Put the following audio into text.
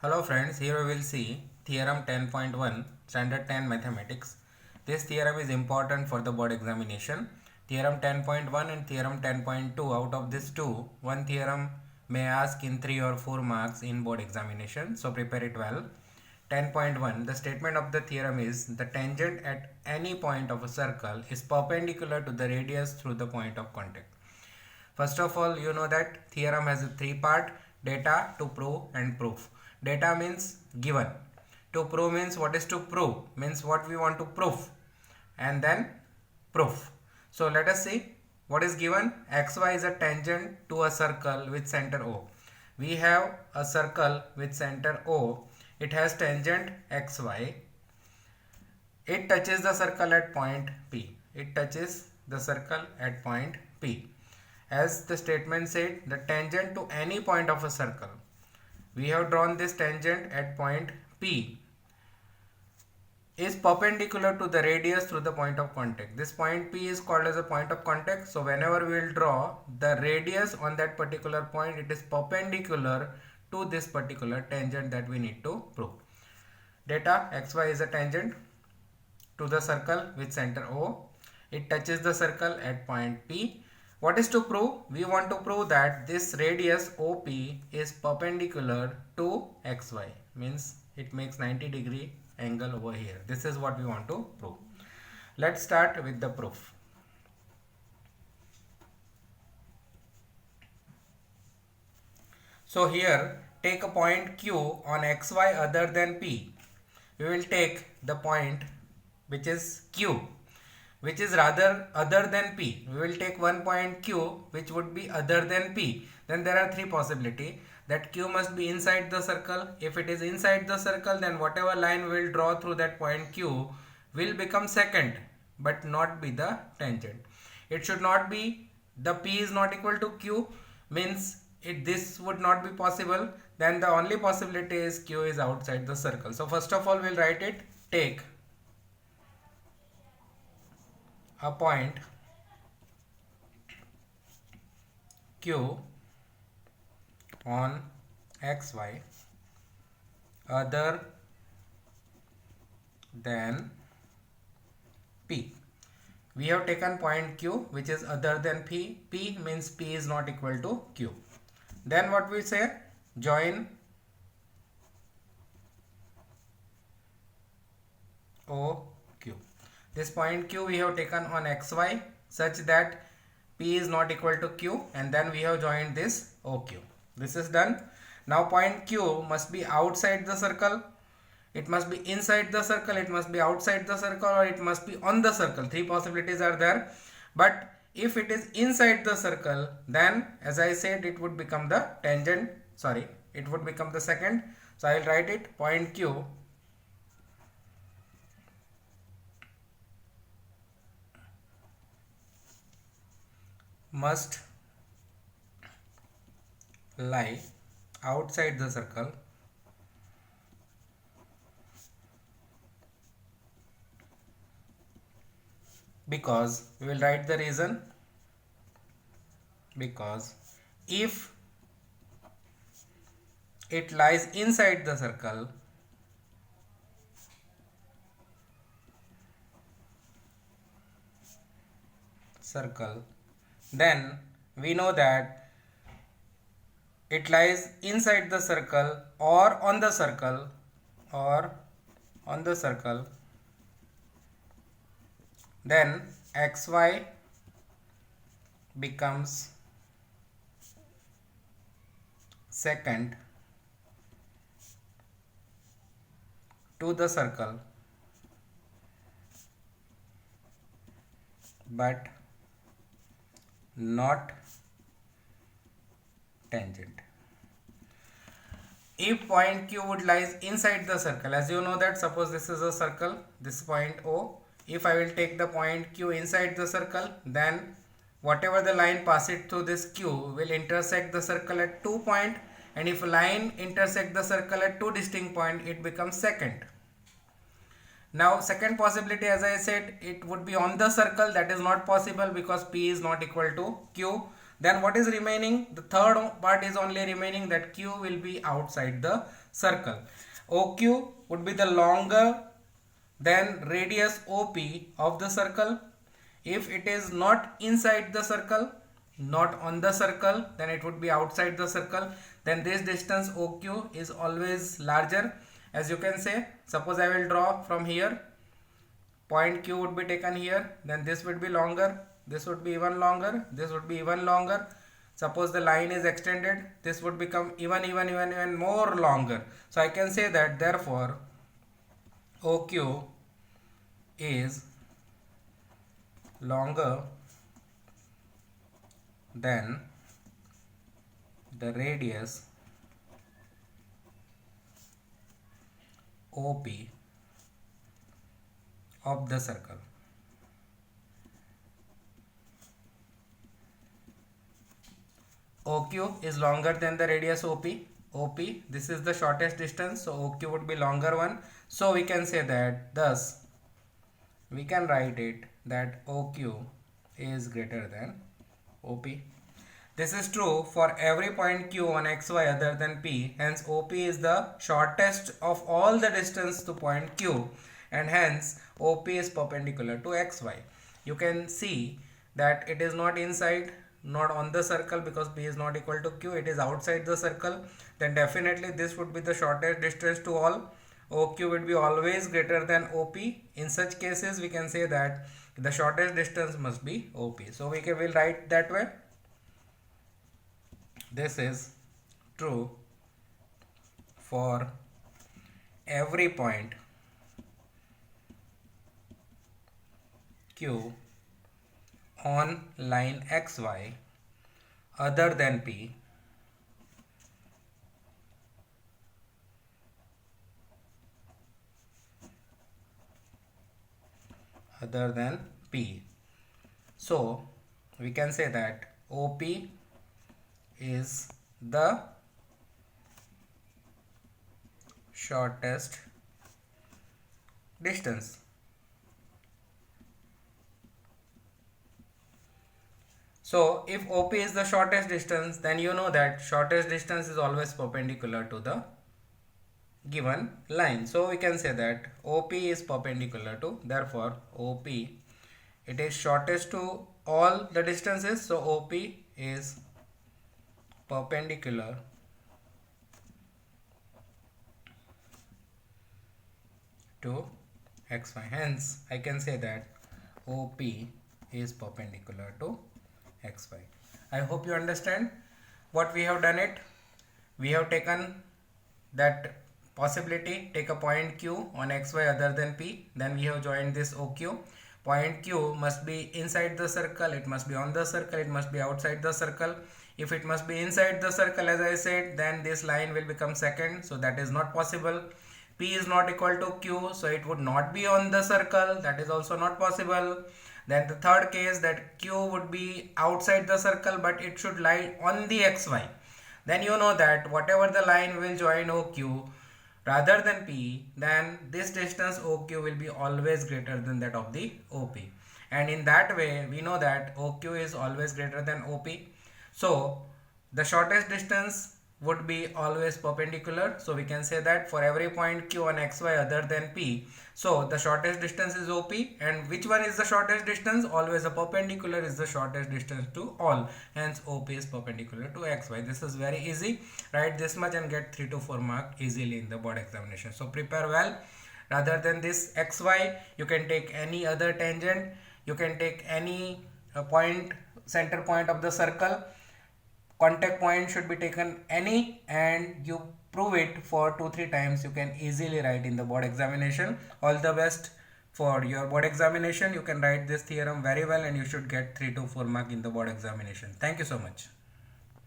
Hello friends, here we will see theorem 10.1 standard 10 mathematics. This theorem is important for the board examination. Theorem 10.1 and theorem 10.2, out of these two, one theorem may ask in 3 or 4 marks in board examination, so prepare it well. 10.1, the statement of the theorem is the tangent at any point of a circle is perpendicular to the radius through the point of contact. First of all, you know that theorem has a three-part: data, to prove, and proof. Data means given. To prove means what is to prove, means what we want to prove, and then proof. So let us see what is given. XY is a tangent to a circle with center O. We have a circle with center O. It has tangent XY. It touches the circle at point P. It touches the circle at point P. As the statement said, the tangent to any point of a circle. We have drawn this tangent at point P is perpendicular to the radius through the point of contact. This point P is called as a point of contact. So whenever we will draw the radius on that particular point, it is perpendicular to this particular tangent that we need to prove. Data XY is a tangent to the circle with center O. It touches the circle at point P. What is to prove? We want to prove that this radius OP is perpendicular to XY, means it makes 90-degree angle over here. This is what we want to prove. Let's start with the proof. So here, take a point Q on XY other than P. We will take the point which is Q, which is rather other than P. We will take one point Q which would be other than P. Then there are three possibilities that Q must be inside the circle. If it is inside the circle, then whatever line we will draw through that point Q will become secant but not be the tangent. It should not be, the P is not equal to Q, means this would not be possible. Then the only possibility is Q is outside the circle. So first of all, we will write it. Take a point Q on XY other than P. We have taken point Q which is other than P. P means P is not equal to Q. Then what we say? Join OQ. This point Q we have taken on XY such that P is not equal to Q, and then we have joined this OQ. This is done. Now point Q must be outside the circle. It must be inside the circle, it must be outside the circle, or it must be on the circle. Three possibilities are there. But if it is inside the circle, then as I said, it would become the tangent. Sorry, it would become the secant. So I will write it. Point Q must lie outside the circle because we will write the reason. Because if it lies inside the circle, then we know that it lies inside the circle or on the circle then XY becomes secant to the circle but not tangent. If point Q would lies inside the circle, as you know that, suppose this is a circle, this point O. If I will take the point Q inside the circle, then whatever the line passes through this Q will intersect the circle at 2 points, and if a line intersect the circle at 2 distinct points, it becomes secant. Now second possibility, as I said, it would be on the circle. That is not possible because P is not equal to Q. Then what is remaining? The third part is only remaining, that Q will be outside the circle. OQ would be the longer than radius OP of the circle. If it is not inside the circle, not on the circle, then it would be outside the circle. Then this distance OQ is always larger. As you can say, suppose I will draw from here, point Q would be taken here, then this would be longer, this would be even longer, this would be even longer. Suppose the line is extended, this would become even more longer. So I can say that therefore OQ is longer than the radius OP of the circle. OQ is longer than the radius OP. OP, this is the shortest distance, so OQ would be longer one. So we can say that, thus we can write it that OQ is greater than OP. This is true for every point Q on XY other than P. Hence OP is the shortest of all the distance to point Q, and hence OP is perpendicular to XY. You can see that it is not inside, not on the circle, because P is not equal to Q. It is outside the circle. Then definitely this would be the shortest distance to all. OQ would be always greater than OP. In such cases we can say that the shortest distance must be OP. So we will write that way. This is true for every point Q on line XY other than P So we can say that OP is the shortest distance. So if OP is the shortest distance, then you know that shortest distance is always perpendicular to the given line. So we can say that OP is perpendicular to, therefore OP, it is shortest to all the distances, so OP is perpendicular to XY. Hence I can say that OP is perpendicular to XY. I hope you understand what we have done it. We have taken that possibility, take a point Q on XY other than P, then we have joined this OQ. Point Q must be inside the circle, it must be on the circle, it must be outside the circle. If it must be inside the circle, as I said, then this line will become second, so that is not possible. P is not equal to Q, so it would not be on the circle, that is also not possible. Then the third case, that Q would be outside the circle but it should lie on the XY. Then you know that whatever the line will join OQ rather than P, then this distance OQ will be always greater than that of the OP. And in that way, we know that OQ is always greater than OP. So the shortest distance would be always perpendicular. So we can say that for every point Q on XY other than P, so the shortest distance is OP. And which one is the shortest distance? Always a perpendicular is the shortest distance to all. Hence OP is perpendicular to XY. This is very easy. Write this much and get 3 to 4 mark easily in the board examination. So prepare well. Rather than this XY, you can take any other tangent. You can take any point, center point of the circle. Contact point should be taken any, and you prove it for 2-3 times. You can easily write in the board examination. All the best for your board examination. You can write this theorem very well and you should get 3 to 4 mark in the board examination. Thank you so much.